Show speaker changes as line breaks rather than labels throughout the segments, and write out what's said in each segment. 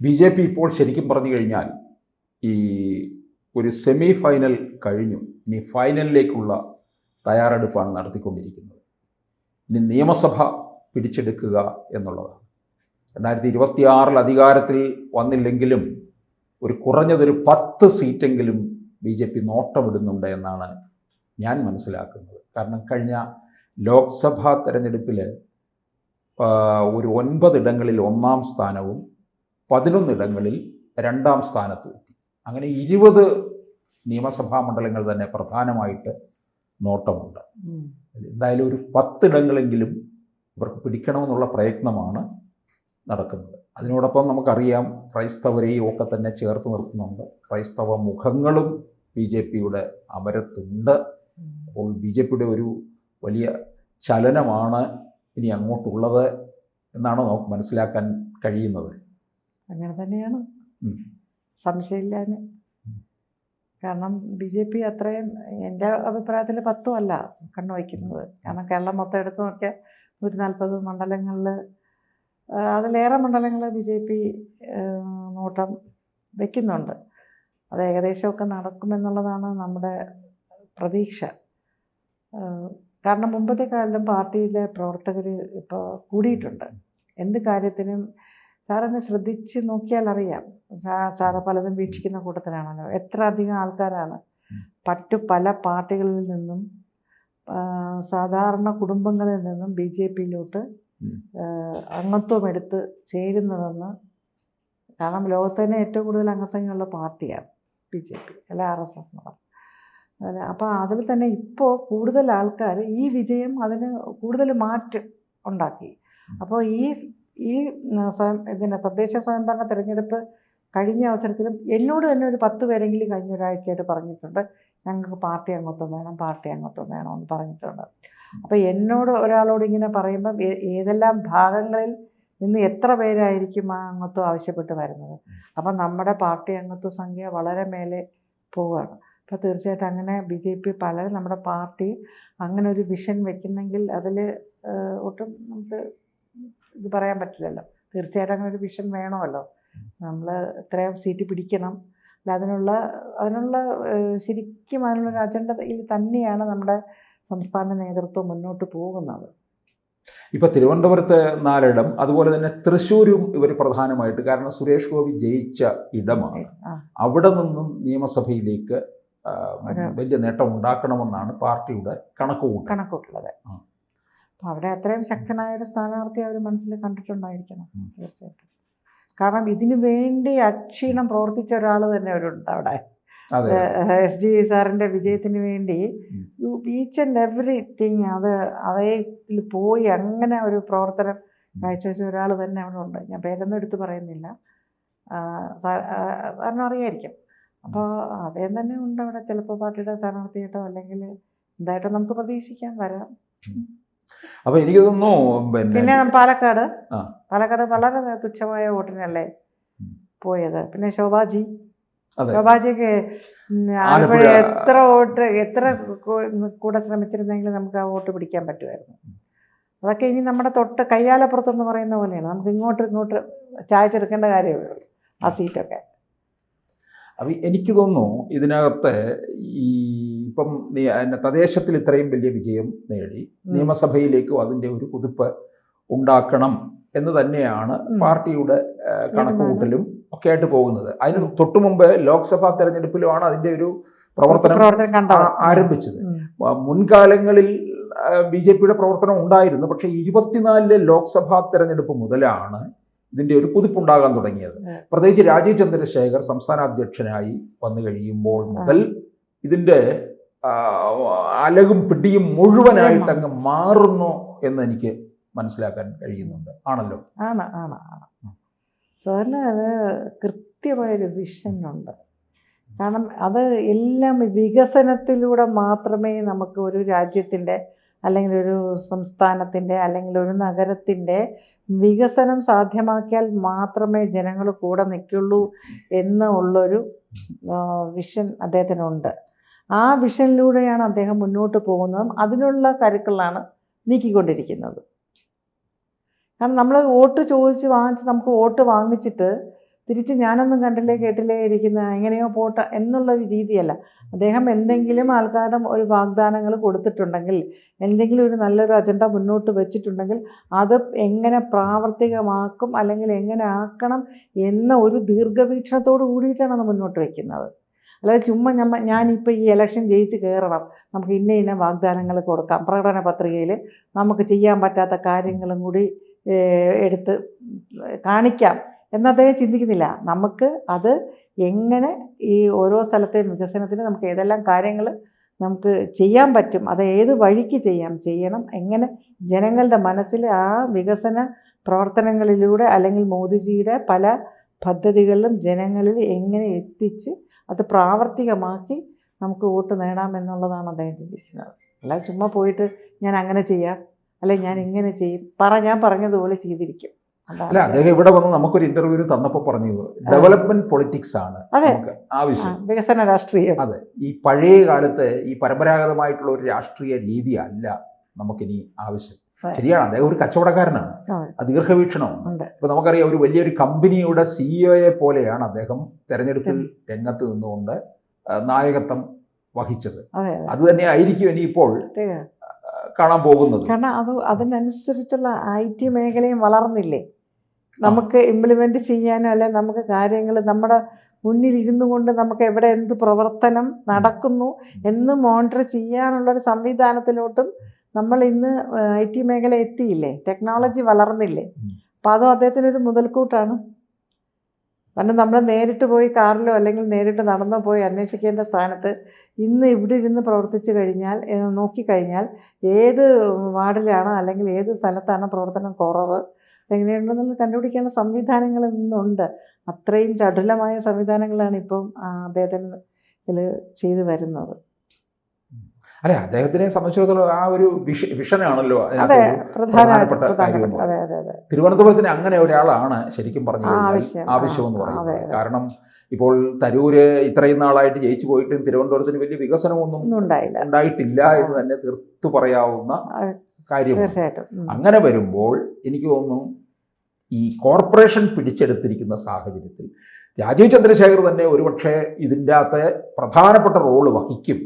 BJP ഇപ്പോൾ ശരിക്കും പറഞ്ഞു കഴിഞ്ഞാൽ ഈ ഒരു സെമി ഫൈനൽ കഴിഞ്ഞു. ഇനി ഫൈനലിലേക്കുള്ള തയ്യാറെടുപ്പാണ് നടത്തിക്കൊണ്ടിരിക്കുന്നത്. ഇനി നിയമസഭ പിടിച്ചെടുക്കുക എന്നുള്ളതാണ്. 2026 അധികാരത്തിൽ വന്നില്ലെങ്കിലും ഒരു കുറഞ്ഞതൊരു 10 സീറ്റെങ്കിലും BJP നോട്ടമിടുന്നുണ്ട് എന്നാണ് ഞാൻ മനസ്സിലാക്കുന്നത്. കാരണം കഴിഞ്ഞ ലോക്സഭാ തെരഞ്ഞെടുപ്പിൽ ഒരു 9 ഇടങ്ങളിൽ 1-ാം സ്ഥാനവും 11 ഇടങ്ങളിൽ 2-ാം സ്ഥാനത്തും എത്തി. അങ്ങനെ 20 നിയമസഭാ മണ്ഡലങ്ങൾ തന്നെ പ്രധാനമായിട്ട് നോട്ടമുണ്ട്. എന്തായാലും ഒരു 10 ഇടങ്ങളെങ്കിലും ഇവർക്ക് പിടിക്കണമെന്നുള്ള പ്രയത്നമാണ് നടക്കുന്നത്. അതിനോടൊപ്പം നമുക്കറിയാം ക്രൈസ്തവരെയും ഒക്കെ തന്നെ ചേർത്ത് നിർത്തുന്നുണ്ട്. ക്രൈസ്തവ മുഖങ്ങളും BJPയുടെ അമരത്തുണ്ട്. അപ്പോൾ BJPയുടെ ഒരു വലിയ ചലനമാണ് ഇനി അങ്ങോട്ടുള്ളത് എന്നാണ് നമുക്ക് മനസ്സിലാക്കാൻ കഴിയുന്നത്.
അങ്ങനെ തന്നെയാണ്, സംശയമില്ലാന്ന്. കാരണം BJP അത്രയും, എൻ്റെ അഭിപ്രായത്തിൽ 10 അല്ല കണ്ണു വയ്ക്കുന്നത്. കാരണം കേരളം മൊത്തം എടുത്ത് നോക്കിയാൽ 140 മണ്ഡലങ്ങളിൽ അതിലേറെ മണ്ഡലങ്ങൾ BJP നോട്ടം വയ്ക്കുന്നുണ്ട്. അത് ഏകദേശമൊക്കെ നടക്കുമെന്നുള്ളതാണ് നമ്മുടെ പ്രതീക്ഷ. കാരണം മുമ്പത്തെ കാലം പാർട്ടിയിലെ പ്രവർത്തകർ ഇപ്പോൾ കൂടിയിട്ടുണ്ട്. എന്ത് കാര്യത്തിനും സാറൊന്ന് ശ്രദ്ധിച്ച് നോക്കിയാൽ അറിയാം. സാറ് പലതും വീക്ഷിക്കുന്ന കൂട്ടത്തിലാണല്ലോ. എത്ര അധികം ആൾക്കാരാണ് പല പാർട്ടികളിൽ നിന്നും സാധാരണ കുടുംബങ്ങളിൽ നിന്നും BJPയിലോട്ട് അംഗത്വം എടുത്ത് ചേരുന്നതെന്ന്. കാരണം ലോകത്ത് തന്നെ ഏറ്റവും കൂടുതൽ അംഗസംഖ്യയുള്ള പാർട്ടിയാണ് BJP, അല്ല RSS എന്ന് പറഞ്ഞു. അപ്പോൾ അതിൽ തന്നെ ഇപ്പോൾ കൂടുതൽ ആൾക്കാർ ഈ വിജയം അതിന് കൂടുതൽ മാറ്റം ഉണ്ടാക്കി. അപ്പോൾ ഈ തദ്ദേശ സ്വയംഭരണ തിരഞ്ഞെടുപ്പ് കഴിഞ്ഞ അവസരത്തിലും എന്നോട് തന്നെ ഒരു 10 പേരെങ്കിലും കഴിഞ്ഞ ഒരാഴ്ചയായിട്ട് പറഞ്ഞിട്ടുണ്ട്, ഞങ്ങൾക്ക് പാർട്ടി അംഗത്വം വേണമെന്ന് പറഞ്ഞിട്ടുണ്ട്. അപ്പോൾ എന്നോട് ഒരാളോട് ഇങ്ങനെ പറയുമ്പം ഏതെല്ലാം ഭാഗങ്ങളിൽ നിന്ന് എത്ര പേരായിരിക്കും ആ അംഗത്വം ആവശ്യപ്പെട്ട് വരുന്നത്. അപ്പം നമ്മുടെ പാർട്ടി അംഗത്വ സംഖ്യ വളരെ മേലെ പോവുകയാണ്. അപ്പോൾ തീർച്ചയായിട്ടും അങ്ങനെ BJP പലരും നമ്മുടെ പാർട്ടി അങ്ങനെ ഒരു വിഷൻ വെക്കുന്നെങ്കിൽ അതിൽ ഒട്ടും നമുക്ക് ഇത് പറയാൻ പറ്റില്ലല്ലോ. തീർച്ചയായിട്ടും അങ്ങനെ ഒരു വിഷൻ വേണമല്ലോ. നമ്മൾ ഇത്രയും സീറ്റ് പിടിക്കണം. അല്ല, അതിനുള്ള ശരിക്കും അതിനുള്ളൊരു അജണ്ടയിൽ തന്നെയാണ് നമ്മുടെ സംസ്ഥാന നേതൃത്വം മുന്നോട്ട് പോകുന്നത്.
ഇപ്പോൾ തിരുവനന്തപുരത്ത് 4 ഇടം, അതുപോലെ തന്നെ തൃശ്ശൂരും ഇവർ പ്രധാനമായിട്ട്, കാരണം സുരേഷ് ഗോപി ജയിച്ച ഇടമാണ്. അവിടെ നിന്നും നിയമസഭയിലേക്ക് വലിയ നേട്ടം ഉണ്ടാക്കണമെന്നാണ് പാർട്ടിയുടെ കണക്കുകൂട്ടലുള്ളത്.
അപ്പോൾ അവിടെ അത്രയും ശക്തനായൊരു സ്ഥാനാർത്ഥി അവർ മനസ്സിൽ കണ്ടിട്ടുണ്ടായിരിക്കണം തീർച്ചയായിട്ടും. കാരണം ഇതിനു വേണ്ടി അക്ഷീണം പ്രവർത്തിച്ച ഒരാൾ തന്നെ അവരുണ്ട് അവിടെ. SG സാറിൻ്റെ വിജയത്തിന് വേണ്ടി ഈച്ച് ആൻഡ് എവറിത്തിങ് അതേത്തിൽ പോയി അങ്ങനെ ഒരു പ്രവർത്തനം കാഴ്ചവെച്ച ഒരാൾ തന്നെ അവിടെ ഉണ്ട്. ഞാൻ പേരൊന്നും എടുത്ത് പറയുന്നില്ല, സാറിന് അറിയായിരിക്കും. അപ്പോൾ അദ്ദേഹം തന്നെ ഉണ്ട് അവിടെ. ചിലപ്പോൾ പാർട്ടിയുടെ സ്ഥാനാർത്ഥിയായിട്ടോ അല്ലെങ്കിൽ എന്തായിട്ടോ നമുക്ക് പ്രതീക്ഷിക്കാൻ വരാം.
അപ്പോൾ എനിക്ക് തോന്നുന്നു
പിന്നെ പാലക്കാട് വളരെ തുച്ഛമായ വോട്ടിനല്ലേ പോയത്. പിന്നെ ശോഭാജിക്ക് ആലപ്പുഴ എത്ര കൂടെ ശ്രമിച്ചിരുന്നെങ്കിലും നമുക്ക് ആ വോട്ട് പിടിക്കാൻ പറ്റുമായിരുന്നു. അതൊക്കെ ഇനി നമ്മുടെ തൊട്ട് കയ്യാലപ്പുറത്തെന്ന് പറയുന്ന പോലെയാണ്. നമുക്ക് ഇങ്ങോട്ട് ചായച്ചെടുക്കേണ്ട കാര്യമേ ഉള്ളൂ ആ സീറ്റൊക്കെ.
അപ്പം എനിക്ക് തോന്നുന്നു ഇതിനകത്ത് ഇപ്പം തദ്ദേശത്തിൽ ഇത്രയും വലിയ വിജയം നേടി നിയമസഭയിലേക്കും അതിൻ്റെ ഒരു കുതിപ്പ് ഉണ്ടാക്കണം എന്ന് തന്നെയാണ് പാർട്ടിയുടെ കണക്കുകൂട്ടലും ഒക്കെ ആയിട്ട് പോകുന്നത്. അതിന് തൊട്ടു മുമ്പ് ലോക്സഭാ തെരഞ്ഞെടുപ്പിലുമാണ് അതിൻ്റെ ഒരു പ്രവർത്തനം ആരംഭിച്ചത്. മുൻകാലങ്ങളിൽ BJPയുടെ പ്രവർത്തനം ഉണ്ടായിരുന്നു. പക്ഷേ 24 ലോക്സഭാ തെരഞ്ഞെടുപ്പ് മുതലാണ് ഇതിൻ്റെ ഒരു കുതിപ്പുണ്ടാകാൻ തുടങ്ങിയത്. പ്രത്യേകിച്ച് രാജീവ് ചന്ദ്രശേഖർ സംസ്ഥാന അധ്യക്ഷനായി വന്നു കഴിയുമ്പോൾ മുതൽ ഇതിൻ്റെ അലകും പിടിയും മുഴുവനായിട്ട് അങ്ങ് മാറുന്നു എന്ന് എനിക്ക് മനസ്സിലാക്കാൻ കഴിയുന്നുണ്ട്. ആണല്ലോ?
ആണ്. സാറിന് അത് കൃത്യമായൊരു വിഷനുണ്ട്. കാരണം അത് എല്ലാം വികസനത്തിലൂടെ മാത്രമേ നമുക്ക് ഒരു രാജ്യത്തിൻ്റെ അല്ലെങ്കിൽ ഒരു സംസ്ഥാനത്തിൻ്റെ അല്ലെങ്കിൽ ഒരു നഗരത്തിൻ്റെ വികസനം സാധ്യമാക്കിയാൽ മാത്രമേ ജനങ്ങൾ കൂടെ നിൽക്കുള്ളൂ എന്നുള്ളൊരു വിഷൻ അദ്ദേഹത്തിനുണ്ട്. ആ വിഷനിലൂടെയാണ് അദ്ദേഹം മുന്നോട്ട് പോകുന്നതും അതിനുള്ള കരുക്കളാണ് നീക്കിക്കൊണ്ടിരിക്കുന്നത്. കാരണം നമ്മൾ വോട്ട് ചോദിച്ച് വാങ്ങിച്ച് നമുക്ക് വോട്ട് വാങ്ങിച്ചിട്ട് തിരിച്ച് ഞാനൊന്നും കണ്ടില്ലേ കേട്ടില്ലേ ഇരിക്കുന്ന എങ്ങനെയോ പോട്ടെ എന്നുള്ളൊരു രീതിയല്ല. അദ്ദേഹം എന്തെങ്കിലും ആൾക്കാരുടെ ഒരു വാഗ്ദാനങ്ങൾ കൊടുത്തിട്ടുണ്ടെങ്കിൽ, എന്തെങ്കിലും ഒരു നല്ലൊരു അജണ്ട മുന്നോട്ട് വെച്ചിട്ടുണ്ടെങ്കിൽ അത് എങ്ങനെ പ്രാവർത്തികമാക്കും അല്ലെങ്കിൽ എങ്ങനെ ആക്കണം എന്ന ഒരു ദീർഘവീക്ഷണത്തോട് കൂടിയിട്ടാണ് അത് മുന്നോട്ട് വയ്ക്കുന്നത്. അല്ലാതെ ചുമ്മാ ഞാനിപ്പോൾ ഈ ഇലക്ഷൻ ജയിച്ച് കയറണം, നമുക്ക് ഇന്ന വാഗ്ദാനങ്ങൾ കൊടുക്കാം, പ്രകടന പത്രികയിൽ നമുക്ക് ചെയ്യാൻ പറ്റാത്ത കാര്യങ്ങളും കൂടി എടുത്ത് കാണിക്കാം എന്നദ്ദേഹം ചിന്തിക്കുന്നില്ല. നമുക്ക് അത് എങ്ങനെ ഈ ഓരോ സ്ഥലത്തെയും വികസനത്തിന് നമുക്ക് ഏതെല്ലാം കാര്യങ്ങൾ നമുക്ക് ചെയ്യാൻ പറ്റും, അത് ഏത് വഴിക്ക് ചെയ്യണം, എങ്ങനെ ജനങ്ങളുടെ മനസ്സിൽ ആ വികസന പ്രവർത്തനങ്ങളിലൂടെ അല്ലെങ്കിൽ മോദിജിയുടെ പല പദ്ധതികളിലും ജനങ്ങളിൽ എങ്ങനെ എത്തിച്ച് അത് പ്രാവർത്തികമാക്കി നമുക്ക് വോട്ട് നേടാമെന്നുള്ളതാണ് അദ്ദേഹം ചിന്തിക്കുന്നത്. അല്ല ചുമ്മാ പോയിട്ട് ഞാൻ അങ്ങനെ ചെയ്യാം അല്ലെങ്കിൽ ഞാൻ ഇങ്ങനെ ചെയ്യും, ഞാൻ പറഞ്ഞതുപോലെ ചെയ്തിരിക്കും.
അല്ല, അദ്ദേഹം ഇവിടെ വന്ന് നമുക്കൊരു ഇന്റർവ്യൂവിന് തന്നപ്പോൾ പറഞ്ഞു ഡെവലപ്മെന്റ് പൊളിറ്റിക്സ് ആണ് നമുക്ക് ആവശ്യം,
വികസന രാഷ്ട്രീയം.
അതെ, ഈ പഴയ കാലത്ത് ഈ പരമ്പരാഗതമായിട്ടുള്ള ഒരു രാഷ്ട്രീയ രീതി അല്ല നമുക്കിനി ആവശ്യം. ശരിയാണ്, അദ്ദേഹം ഒരു കച്ചവടക്കാരനാണ്, ദീർഘവീക്ഷണമാണ്. ഇപ്പൊ നമുക്കറിയാം, ഒരു വലിയൊരു കമ്പനിയുടെ സിഇഒയെ പോലെയാണ് അദ്ദേഹം തെരഞ്ഞെടുപ്പിൽ രംഗത്ത് നിന്നുകൊണ്ട് നായകത്വം വഹിച്ചത്. അത് തന്നെ ആയിരിക്കും ഇനിയിപ്പോൾ കാണാൻ പോകുന്നത്.
കാരണം അതിനനുസരിച്ചുള്ള IT മേഖലയും വളർന്നില്ലേ, നമുക്ക് ഇംപ്ലിമെന്റ് ചെയ്യാനോ അല്ലെ നമുക്ക് കാര്യങ്ങൾ നമ്മുടെ മുന്നിൽ ഇരുന്നു കൊണ്ട് നമുക്ക് എവിടെ എന്ത് പ്രവർത്തനം നടക്കുന്നു എന്ന് മോണിറ്റർ ചെയ്യാനുള്ളൊരു സംവിധാനത്തിലോട്ടും നമ്മൾ ഇന്ന് IT മേഖല എത്തിയില്ലേ, ടെക്നോളജി വളർന്നില്ലേ. അപ്പോൾ അതും അദ്ദേഹത്തിനൊരു മുതൽക്കൂട്ടാണ്. കാരണം നമ്മൾ നേരിട്ട് പോയി കാറിലോ അല്ലെങ്കിൽ നേരിട്ട് നടന്നോ പോയി അന്വേഷിക്കേണ്ട സ്ഥാനത്ത് ഇന്ന് ഇവിടെ ഇരുന്ന് പ്രവർത്തിച്ചു കഴിഞ്ഞാൽ, നോക്കിക്കഴിഞ്ഞാൽ ഏത് വാർഡിലാണ് അല്ലെങ്കിൽ ഏത് സ്ഥലത്താണ് പ്രവർത്തനം കുറവ് എങ്ങനെയുണ്ടെന്ന് കണ്ടുപിടിക്കാനുള്ള സംവിധാനങ്ങൾ ഇന്നുണ്ട്. അത്രയും ചടുലമായ സംവിധാനങ്ങളാണ് ഇപ്പം അദ്ദേഹത്തിന് ഇതിൽ ചെയ്തു വരുന്നത്.
അല്ലെ, അദ്ദേഹത്തിനെ സംബന്ധിച്ചിടത്തോളം ആ ഒരു വിഷനാണല്ലോ
പ്രധാനപ്പെട്ട
കാര്യം. തിരുവനന്തപുരത്തിന് അങ്ങനെ ഒരാളാണ് ശരിക്കും പറഞ്ഞു ആവശ്യമെന്ന് പറയുന്നത്. കാരണം ഇപ്പോൾ തരൂര് ഇത്രയും നാളായിട്ട് ജയിച്ചു പോയിട്ടും തിരുവനന്തപുരത്തിന് വലിയ വികസനമൊന്നും ഉണ്ടായിട്ടില്ല എന്ന് തന്നെ തീർത്തു പറയാവുന്ന കാര്യമാണ്. അങ്ങനെ വരുമ്പോൾ എനിക്ക് തോന്നുന്നു ഈ കോർപ്പറേഷൻ പിടിച്ചെടുത്തിരിക്കുന്ന സാഹചര്യത്തിൽ രാജീവ് ചന്ദ്രശേഖർ തന്നെ ഒരുപക്ഷെ ഇതിൻ്റെ അകത്ത് പ്രധാനപ്പെട്ട റോള് വഹിക്കും.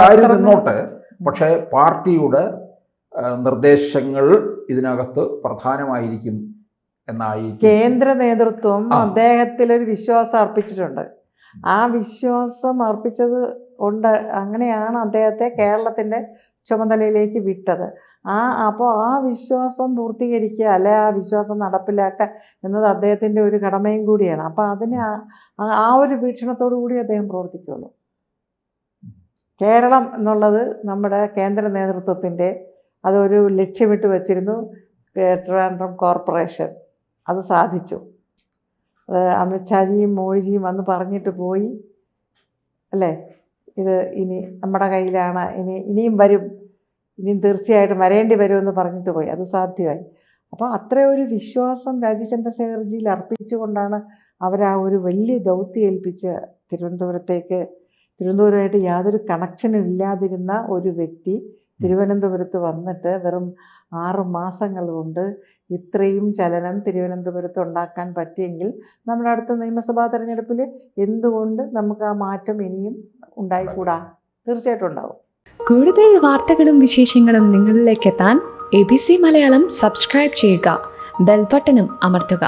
ആര് നിന്നോട്ടെ, പക്ഷേ പാർട്ടിയുടെ നിർദ്ദേശങ്ങൾ ഇതിനകത്ത് പ്രധാനമായിരിക്കും എന്നായി
കേന്ദ്ര നേതൃത്വം അദ്ദേഹത്തിലൊരു വിശ്വാസം അർപ്പിച്ചിട്ടുണ്ട്. ആ വിശ്വാസം അർപ്പിച്ചത് കൊണ്ട് അങ്ങനെയാണ് അദ്ദേഹത്തെ കേരളത്തിൻ്റെ ചുമതലയിലേക്ക് വിട്ടത്. അപ്പോൾ ആ വിശ്വാസം പൂർത്തീകരിക്കുക അല്ലെ ആ വിശ്വാസം നടപ്പിലാക്കുക എന്നത് അദ്ദേഹത്തിൻ്റെ ഒരു കടമയും കൂടിയാണ്. അപ്പോൾ അതിന് ആ ഒരു വീക്ഷണത്തോടു കൂടി അദ്ദേഹം പ്രവർത്തിക്കുകയുള്ളൂ. കേരളം എന്നുള്ളത് നമ്മുടെ കേന്ദ്ര നേതൃത്വത്തിൻ്റെ അതൊരു ലക്ഷ്യമിട്ട് വച്ചിരുന്നു. ട്രിവാൻഡ്രം കോർപ്പറേഷൻ അത് സാധിച്ചു. അമിത്ഷാജിയും മോഡിജിയും വന്ന് പറഞ്ഞിട്ട് പോയി അല്ലേ, ഇത് ഇനി നമ്മുടെ കയ്യിലാണ്, ഇനിയും വരും, ഇനിയും തീർച്ചയായിട്ടും വരേണ്ടി വരുമെന്ന് പറഞ്ഞിട്ട് പോയി. അത് സാധ്യമായി. അപ്പോൾ അത്ര ഒരു വിശ്വാസം രാജീവ് ചന്ദ്രശേഖർജിയിൽ അർപ്പിച്ചുകൊണ്ടാണ് അവരാ ഒരു വലിയ ദൗത്യം ഏൽപ്പിച്ച് തിരുവനന്തപുരമായിട്ട് യാതൊരു കണക്ഷനും ഇല്ലാതിരുന്ന ഒരു വ്യക്തി തിരുവനന്തപുരത്ത് വന്നിട്ട് വെറും 6 മാസങ്ങൾ കൊണ്ട് ഇത്രയും ചലനം തിരുവനന്തപുരത്ത് ഉണ്ടാക്കാൻ പറ്റിയെങ്കിൽ നമ്മുടെ അടുത്ത നിയമസഭാ തെരഞ്ഞെടുപ്പിൽ എന്തുകൊണ്ട് നമുക്ക് ആ മാറ്റം ഇനിയും ഉണ്ടായിക്കൂടാ? തീർച്ചയായിട്ടും ഉണ്ടാവും.
കൂടുതൽ വാർത്തകളും വിശേഷങ്ങളും നിങ്ങളിലേക്ക് എത്താൻ ABC മലയാളം സബ്സ്ക്രൈബ് ചെയ്യുക, ബെൽ ബട്ടണും അമർത്തുക.